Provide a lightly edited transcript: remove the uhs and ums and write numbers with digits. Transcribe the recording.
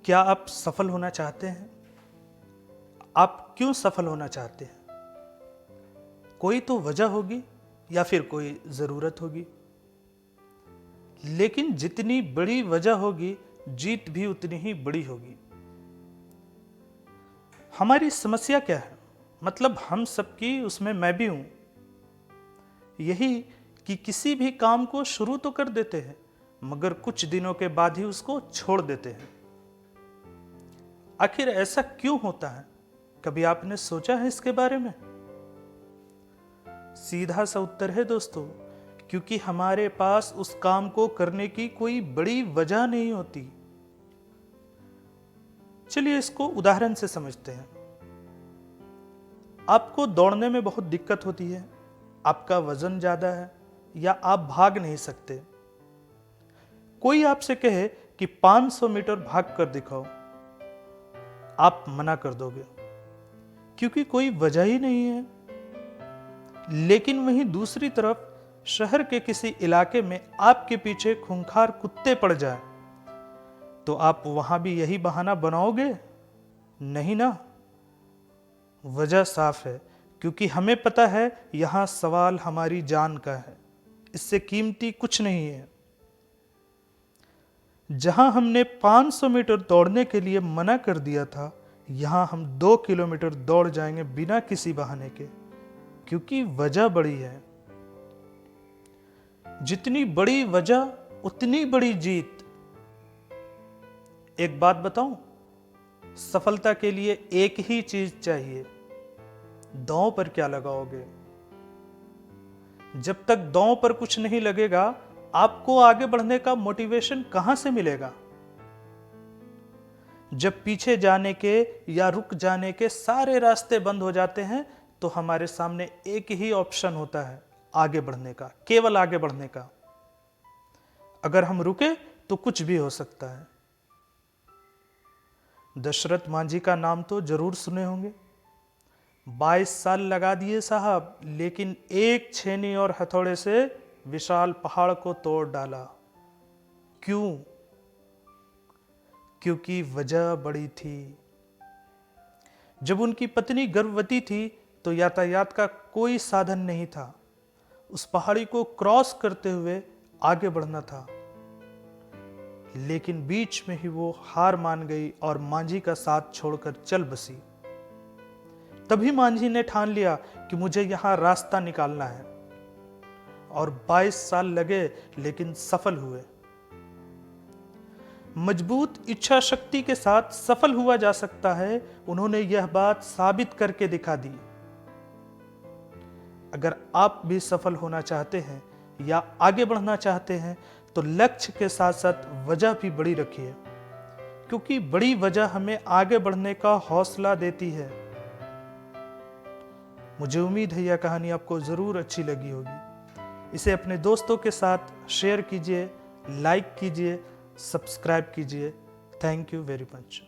क्या आप सफल होना चाहते हैं? आप क्यों सफल होना चाहते हैं? कोई तो वजह होगी या फिर कोई ज़रूरत होगी। लेकिन जितनी बड़ी वजह होगी, जीत भी उतनी ही बड़ी होगी। हमारी समस्या क्या है? मतलब हम सबकी, उसमें मैं भी हूं। यही कि किसी भी काम को शुरू तो कर देते हैं, मगर कुछ दिनों के बाद ही उसको छोड़ देते हैं। आखिर ऐसा क्यों होता है? कभी आपने सोचा है इसके बारे में? सीधा सा उत्तर है दोस्तों, क्योंकि हमारे पास उस काम को करने की कोई बड़ी वजह नहीं होती। चलिए इसको उदाहरण से समझते हैं। आपको दौड़ने में बहुत दिक्कत होती है, आपका वजन ज्यादा है या आप भाग नहीं सकते। कोई आपसे कहे कि 500 मीटर भाग कर दिखाओ, आप मना कर दोगे क्योंकि कोई वजह ही नहीं है। लेकिन वहीं दूसरी तरफ शहर के किसी इलाके में आपके पीछे खूंखार कुत्ते पड़ जाए तो आप वहां भी यही बहाना बनाओगे? नहीं ना। वजह साफ है, क्योंकि हमें पता है यहां सवाल हमारी जान का है, इससे कीमती कुछ नहीं है। जहां हमने 500 मीटर दौड़ने के लिए मना कर दिया था, यहां हम 2 किलोमीटर दौड़ जाएंगे बिना किसी बहाने के, क्योंकि वजह बड़ी है। जितनी बड़ी वजह उतनी बड़ी जीत। एक बात बताऊं, सफलता के लिए एक ही चीज चाहिए। दांव पर क्या लगाओगे? जब तक दांव पर कुछ नहीं लगेगा, आपको आगे बढ़ने का मोटिवेशन कहां से मिलेगा? जब पीछे जाने के या रुक जाने के सारे रास्ते बंद हो जाते हैं, तो हमारे सामने एक ही ऑप्शन होता है, आगे बढ़ने का, केवल आगे बढ़ने का। अगर हम रुके तो कुछ भी हो सकता है। दशरथ मांझी का नाम तो जरूर सुने होंगे। 22 साल लगा दिए साहब, लेकिन एक छेनी और हथौड़े से विशाल पहाड़ को तोड़ डाला। क्यों? क्योंकि वजह बड़ी थी। जब उनकी पत्नी गर्भवती थी तो यातायात का कोई साधन नहीं था। उस पहाड़ी को क्रॉस करते हुए आगे बढ़ना था। लेकिन बीच में ही वो हार मान गई और मांझी का साथ छोड़कर चल बसी। तभी मांझी ने ठान लिया कि मुझे यहां रास्ता निकालना है, और 22 साल लगे लेकिन सफल हुए। मजबूत इच्छा शक्ति के साथ सफल हुआ जा सकता है, उन्होंने यह बात साबित करके दिखा दी। अगर आप भी सफल होना चाहते हैं या आगे बढ़ना चाहते हैं, तो लक्ष्य के साथ साथ वजह भी बड़ी रखिए, क्योंकि बड़ी वजह हमें आगे बढ़ने का हौसला देती है। मुझे उम्मीद है यह कहानी आपको जरूर अच्छी लगी होगी। इसे अपने दोस्तों के साथ शेयर कीजिए, लाइक कीजिए, सब्सक्राइब कीजिए। Thank you very much.